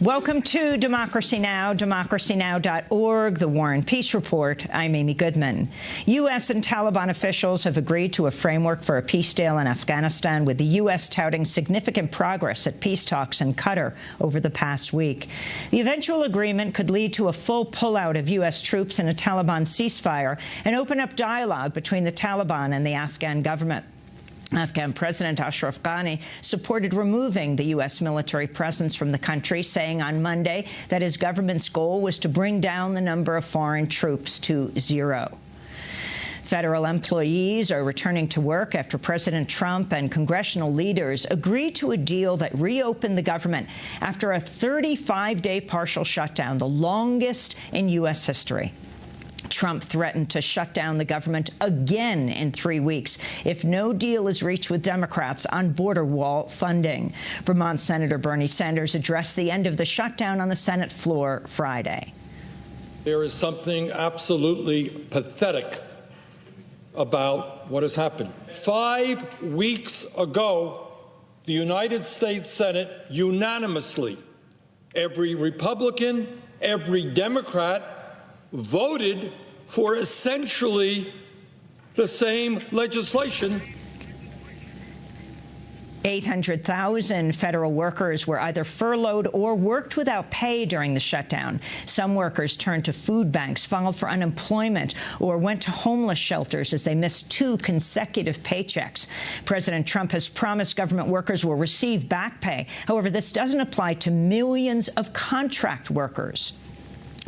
Welcome to Democracy Now!, democracynow.org, the War and Peace Report. I'm Amy Goodman. U.S. and Taliban officials have agreed to a framework for a peace deal in Afghanistan, with the U.S. touting significant progress at peace talks in Qatar over the past week. The eventual agreement could lead to a full pullout of U.S. troops and a Taliban ceasefire and open up dialogue between the Taliban and the Afghan government. Afghan President Ashraf Ghani supported removing the U.S. military presence from the country, saying on Monday that his government's goal was to bring down the number of foreign troops to zero. Federal employees are returning to work after President Trump and congressional leaders agreed to a deal that reopened the government after a 35-day partial shutdown, the longest in U.S. history. Trump threatened to shut down the government again in 3 weeks if no deal is reached with Democrats on border wall funding. Vermont Senator Bernie Sanders addressed the end of the shutdown on the Senate floor Friday. There is something absolutely pathetic about what has happened. 5 weeks ago, the United States Senate unanimously, every Republican, every Democrat, voted for essentially the same legislation. 800,000 federal workers were either furloughed or worked without pay during the shutdown. Some workers turned to food banks, filed for unemployment, or went to homeless shelters as they missed 2 consecutive paychecks. President Trump has promised government workers will receive back pay. However, this doesn't apply to millions of contract workers.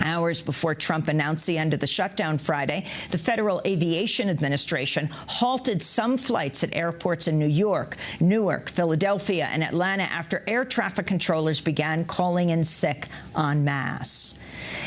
Hours before Trump announced the end of the shutdown Friday, the Federal Aviation Administration halted some flights at airports in New York, Newark, Philadelphia, and Atlanta after air traffic controllers began calling in sick en masse.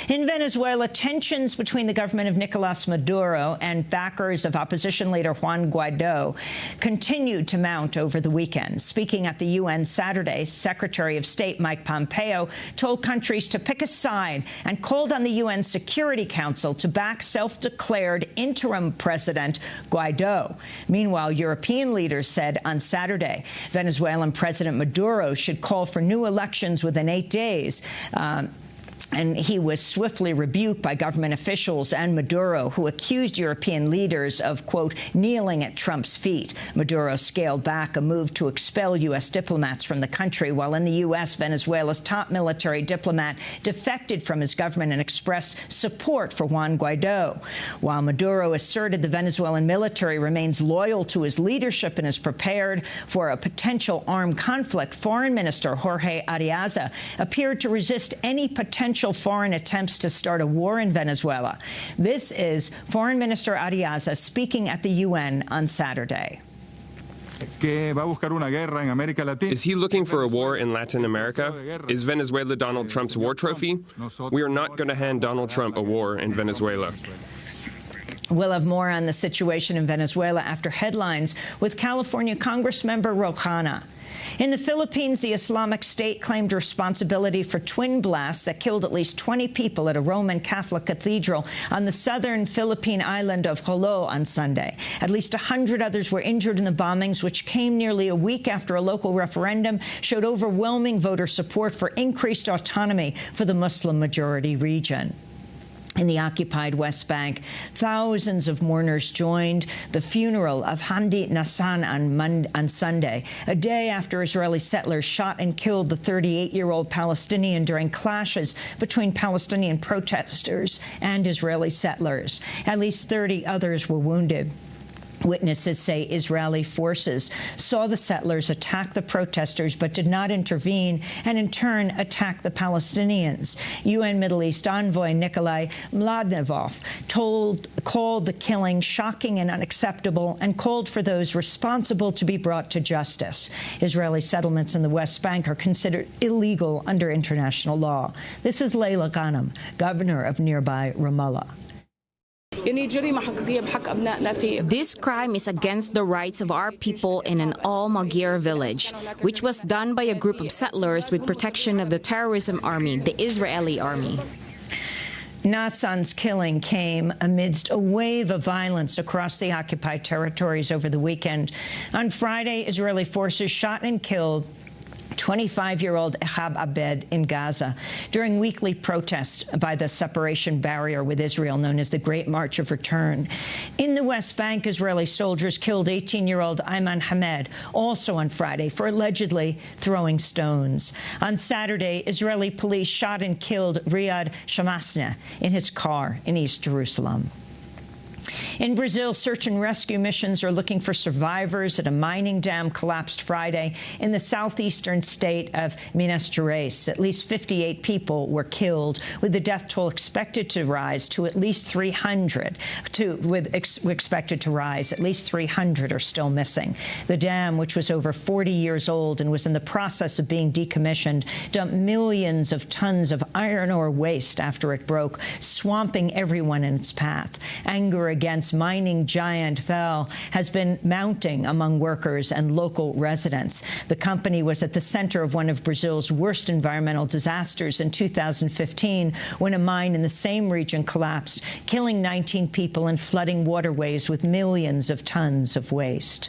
In Venezuela, tensions between the government of Nicolas Maduro and backers of opposition leader Juan Guaido continued to mount over the weekend. Speaking at the UN Saturday, Secretary of State Mike Pompeo told countries to pick a side and called on the UN Security Council to back self-declared interim President Guaido. Meanwhile, European leaders said on Saturday Venezuelan President Maduro should call for new elections within 8 days. And he was swiftly rebuked by government officials and Maduro, who accused European leaders of, quote, kneeling at Trump's feet. Maduro scaled back a move to expel U.S. diplomats from the country, while in the U.S., Venezuela's top military diplomat defected from his government and expressed support for Juan Guaido. While Maduro asserted the Venezuelan military remains loyal to his leadership and is prepared for a potential armed conflict, Foreign Minister Jorge Ariaza appeared to resist any potential foreign attempts to start a war in Venezuela. This is Foreign Minister Ariaza speaking at the UN on Saturday. Is he looking for a war in Latin America? Is Venezuela Donald Trump's war trophy? We are not going to hand Donald Trump a war in Venezuela. We'll have more on the situation in Venezuela after headlines with California Congressmember Rojana. In the Philippines, the Islamic State claimed responsibility for twin blasts that killed at least 20 people at a Roman Catholic cathedral on the southern Philippine island of Jolo on Sunday. At least 100 others were injured in the bombings, which came nearly a week after a local referendum showed overwhelming voter support for increased autonomy for the Muslim-majority region. In the occupied West Bank, thousands of mourners joined the funeral of Hamdi Nassan on Sunday, a day after Israeli settlers shot and killed the 38-year-old Palestinian during clashes between Palestinian protesters and Israeli settlers. At least 30 others were wounded. Witnesses say Israeli forces saw the settlers attack the protesters but did not intervene and, in turn, attack the Palestinians. UN Middle East envoy Nikolai Mladinov called the killing shocking and unacceptable and called for those responsible to be brought to justice. Israeli settlements in the West Bank are considered illegal under international law. This is Leila Ghanem, governor of nearby Ramallah. This crime is against the rights of our people in an al-Maghir village, which was done by a group of settlers with protection of the terrorism army, the Israeli army. Nassan's killing came amidst a wave of violence across the occupied territories over the weekend. On Friday, Israeli forces shot and killed 25-year-old Ehab Abed in Gaza during weekly protests by the separation barrier with Israel known as the Great March of Return. In the West Bank, Israeli soldiers killed 18-year-old Ayman Hamed, also on Friday, for allegedly throwing stones. On Saturday, Israeli police shot and killed Riyad Shamasna in his car in East Jerusalem. In Brazil, search and rescue missions are looking for survivors at a mining dam collapsed Friday in the southeastern state of Minas Gerais. At least 58 people were killed, with the death toll expected to rise to at least 300. At least 300 are still missing. The dam, which was over 40 years old and was in the process of being decommissioned, dumped millions of tons of iron ore waste after it broke, swamping everyone in its path. Anger against mining giant Vale has been mounting among workers and local residents. The company was at the center of one of Brazil's worst environmental disasters in 2015 when a mine in the same region collapsed, killing 19 people and flooding waterways with millions of tons of waste.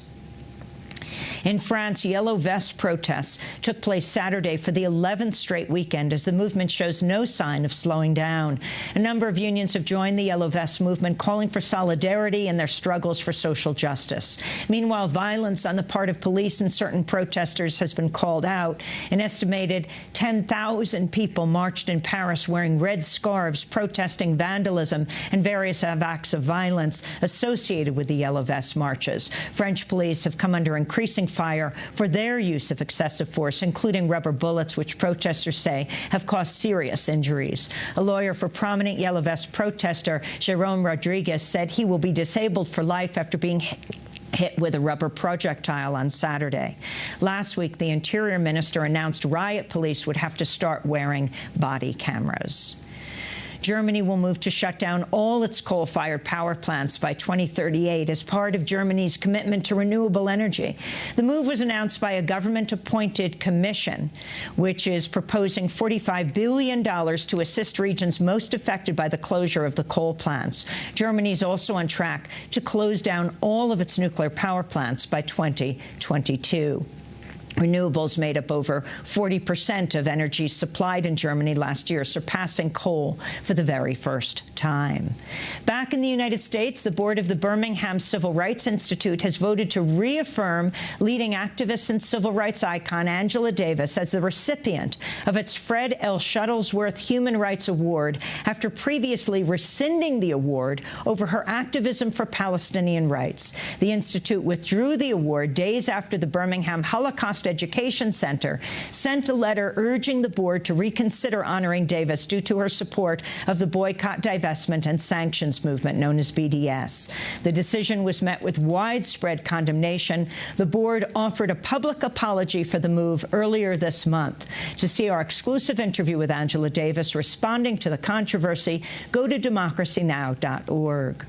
In France, Yellow Vest protests took place Saturday for the 11th straight weekend as the movement shows no sign of slowing down. A number of unions have joined the Yellow Vest movement, calling for solidarity in their struggles for social justice. Meanwhile, violence on the part of police and certain protesters has been called out. An estimated 10,000 people marched in Paris wearing red scarves, protesting vandalism and various acts of violence associated with the Yellow Vest marches. French police have come under increasing fire for their use of excessive force, including rubber bullets, which protesters say have caused serious injuries. A lawyer for prominent Yellow Vest protester Jérôme Rodriguez said he will be disabled for life after being hit with a rubber projectile on Saturday. Last week, the Interior Minister announced riot police would have to start wearing body cameras. Germany will move to shut down all its coal-fired power plants by 2038 as part of Germany's commitment to renewable energy. The move was announced by a government-appointed commission, which is proposing $45 billion to assist regions most affected by the closure of the coal plants. Germany is also on track to close down all of its nuclear power plants by 2022. Renewables made up over 40% of energy supplied in Germany last year, surpassing coal for the very first time. Back in the United States, the board of the Birmingham Civil Rights Institute has voted to reaffirm leading activist and civil rights icon Angela Davis as the recipient of its Fred L. Shuttlesworth Human Rights Award after previously rescinding the award over her activism for Palestinian rights. The institute withdrew the award days after the Birmingham Holocaust Education Center sent a letter urging the board to reconsider honoring Davis due to her support of the boycott, divestment, and sanctions movement known as BDS. The decision was met with widespread condemnation. The board offered a public apology for the move earlier this month. To see our exclusive interview with Angela Davis responding to the controversy, go to democracynow.org.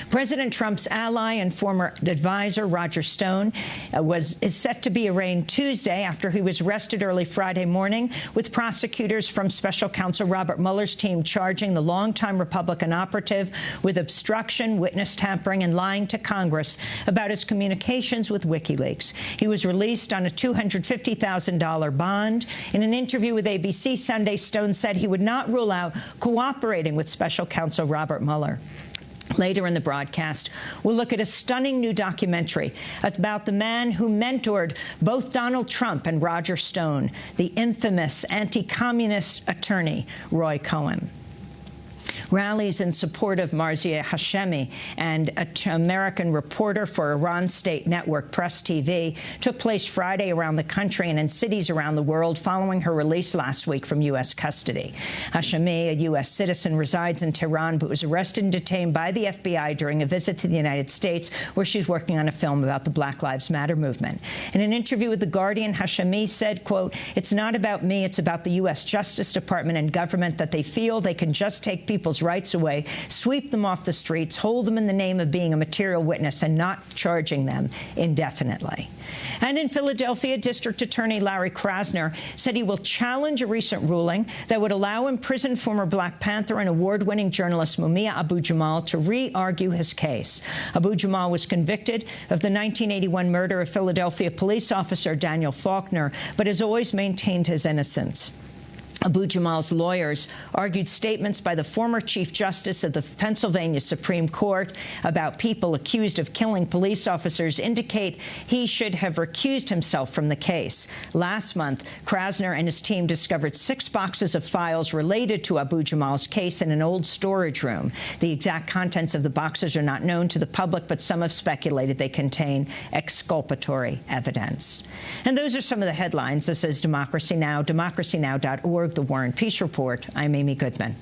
President Trump's ally and former advisor, Roger Stone, is set to be arraigned Tuesday after he was arrested early Friday morning, with prosecutors from special counsel Robert Mueller's team charging the longtime Republican operative with obstruction, witness tampering, and lying to Congress about his communications with WikiLeaks. He was released on a $250,000 bond. In an interview with ABC Sunday, Stone said he would not rule out cooperating with special counsel Robert Mueller. Later in the broadcast, we'll look at a stunning new documentary about the man who mentored both Donald Trump and Roger Stone, the infamous anti-communist attorney Roy Cohn. Rallies in support of Marzieh Hashemi, an American reporter for Iran State Network Press TV, took place Friday around the country and in cities around the world following her release last week from U.S. custody. Hashemi, a U.S. citizen, resides in Tehran but was arrested and detained by the FBI during a visit to the United States, where she's working on a film about the Black Lives Matter movement. In an interview with The Guardian, Hashemi said, quote, "It's not about me, it's about the U.S. Justice Department and government, that they feel they can just take people's people's rights away, sweep them off the streets, hold them in the name of being a material witness, and not charging them indefinitely. And in Philadelphia, District Attorney Larry Krasner said he will challenge a recent ruling that would allow imprisoned former Black Panther and award-winning journalist Mumia Abu-Jamal to re-argue his case. Abu-Jamal was convicted of the 1981 murder of Philadelphia police officer Daniel Faulkner, but has always maintained his innocence. Abu-Jamal's lawyers argued statements by the former Chief Justice of the Pennsylvania Supreme Court about people accused of killing police officers indicate he should have recused himself from the case. Last month, Krasner and his team discovered 6 boxes of files related to Abu-Jamal's case in an old storage room. The exact contents of the boxes are not known to the public, but some have speculated they contain exculpatory evidence. And those are some of the headlines. This is Democracy Now!, democracynow.org. The War and Peace Report. I'm Amy Goodman.